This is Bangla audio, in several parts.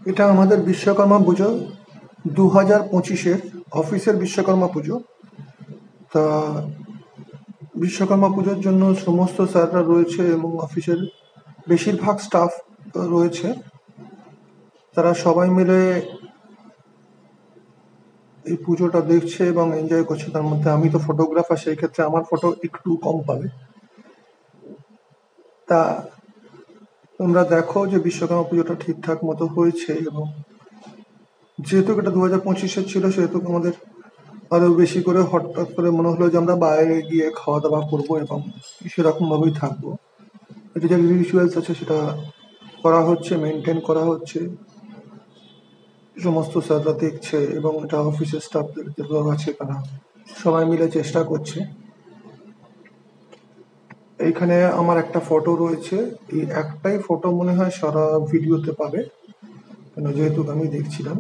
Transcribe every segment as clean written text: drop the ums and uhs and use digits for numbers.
এটা আমাদের বিশ্বকর্মা পুজো 2025-এর অফিসের বিশ্বকর্মা পুজো। তা বিশ্বকর্মা পুজোর জন্য সমস্ত স্যাররা রয়েছে এবং অফিসের বেশিরভাগ স্টাফ রয়েছে। তারা সবাই মিলে এই পুজোটা দেখছে এবং এনজয় করছে। তার মধ্যে আমি তো ফটোগ্রাফার, সেই ক্ষেত্রে আমার ফটো একটু কম পাবে। তা তোমরা দেখো যে বিশ্বকর্মা পুজোটা ঠিকঠাক মতো হয়েছে, এবং যেহেতু এটা 2025-এর ছিল, সেহেতু আমাদের আরো বেশি করে হঠাৎ করে মনে হলো যে আমরা বাইরে গিয়ে খাওয়া দাওয়া করবো এবং সেরকম ভাবেই থাকবো। এটা যে রিচুয়ালস আছে সেটা করা হচ্ছে, মেনটেন করা হচ্ছে, সমস্ত স্যাররা দেখছে এবং এটা অফিসের স্টাফদের যারা আছে তারা সবাই মিলে চেষ্টা করছে। এইখানে আমার একটা ফটো রয়েছে, এই একটাই ফটো মনে হয় সারা ভিডিওতে পাবে, কেন যেহেতু আমি দেখছিলাম।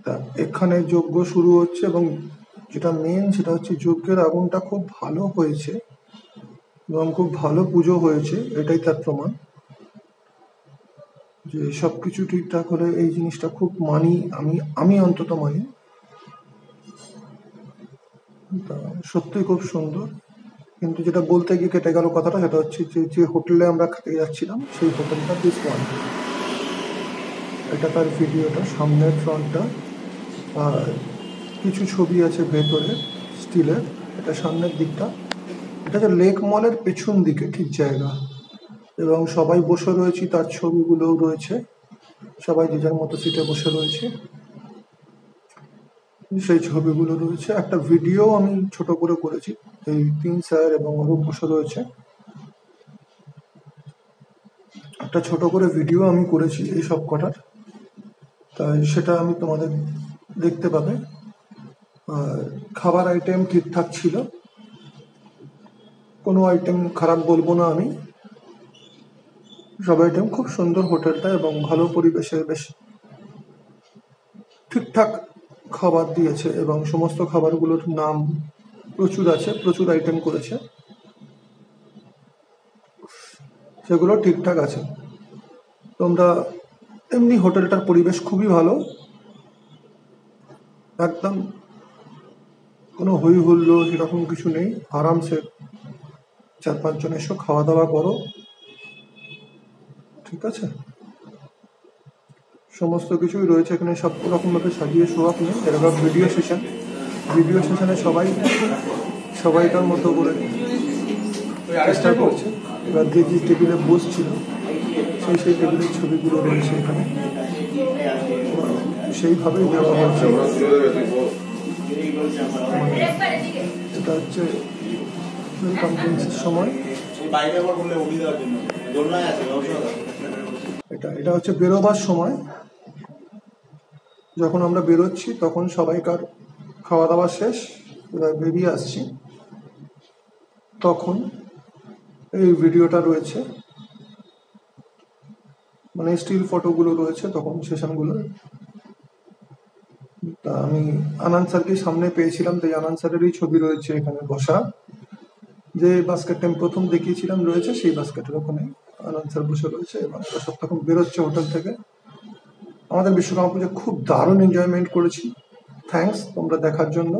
তা এখানে যজ্ঞ শুরু হচ্ছে এবং যেটা মেন সেটা হচ্ছে যজ্ঞের আগুনটা খুব ভালো হয়েছে এবং খুব ভালো পুজো হয়েছে, এটাই তার প্রমাণ যে সবকিছু ঠিকঠাক হলে এই জিনিসটা খুব মানি, আমি অন্তত মানি। তা সত্যি খুব সুন্দর। কিন্তু যেটা বলতে গিয়ে কেটে গেল কথাটা, সেটা হচ্ছে যে হোটেলে আমরা খেতে যাচ্ছিলাম সেই হোটেলটা দিস ওয়ান। এটা তার ভিডিওটা, সামনের ফ্রন্টটা, আর কিছু ছবি আছে ভেতরে স্টিলের। এটা সামনের দিকটা, এটা হচ্ছে লেক মলের পেছন দিকে ঠিক জায়গা, এবং সবাই বসে রয়েছি, তার ছবিগুলোও রয়েছে। সবাই যে যার মতো সিটে বসে রয়েছে, সেই ছবিগুলো রয়েছে। একটা ভিডিও আমি ছোট করে করেছি, এই 3 স্যার এবং অরূপ বসে রয়েছে। একটা ছোট করে ভিডিও আমি করেছি এই সব কটার, তাই সেটা আমি তোমাদের দেখতে পাবে। আর খাবার আইটেম ঠিকঠাক ছিল, কোনো আইটেম খারাপ বলবো না আমি। সব আইটেম খুব সুন্দর হোটেলটা, এবং ভালো পরিবেশে বেশ ঠিকঠাক খাবার দিয়েছে, এবং সমস্ত খাবারগুলোর নাম প্রচুর আছে, প্রচুর আইটেম করেছে, সেগুলো ঠিকঠাক আছে। তোমরা এমনি হোটেলটার পরিবেশ খুবই ভালো, একদম কোনো হই হুল্লোড় সেরকম কিছু নেই। আরামসে 4-5 জন এসো, খাওয়া দাওয়া করো, ঠিক আছে। সমস্ত কিছুই রয়েছে এখানে, সব রকমভাবে সাজিয়ে শো আপ নেই। এরকম ভিডিও সেশনে সবাই তার মতো করে চেষ্টা করছে। এবার যে যে টেবিলে বসছিল সেই টেবিলের ছবিগুলো রয়েছে এখানে, সেইভাবেই দেওয়া হচ্ছে। এটা হচ্ছে কনফারেন্সের সময়, এটা হচ্ছে বেরোবার সময়। যখন আমরা বেরোচ্ছি তখন সবাইকার খাওয়া দাওয়া শেষ, এবার বেরিয়ে আসছি, তখন এই ভিডিওটা রয়েছে, মানে স্টিল ফটোগুলো রয়েছে তখন সেশনগুলো। তা আমি আনন্দ স্যারকে সামনে পেয়েছিলাম, তাই আনন্দ স্যারেরই ছবি রয়েছে এখানে বসা। যে বাস্কেটটা আমি প্রথম দেখিয়েছিলাম রয়েছে, সেই বাস্কেটের ওখানে আনন্দ স্যার বসে রয়েছে, এবং সব তখন বেরোচ্ছে হোটেল থেকে। আমাদের বিশ্বকর্মা পুজো খুব দারুণ এনজয়মেন্ট করেছি। থ্যাঙ্কস তোমরা দেখার জন্য,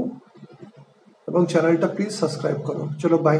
এবং চ্যানেলটা প্লিজ সাবস্ক্রাইব করো। চলো বাই।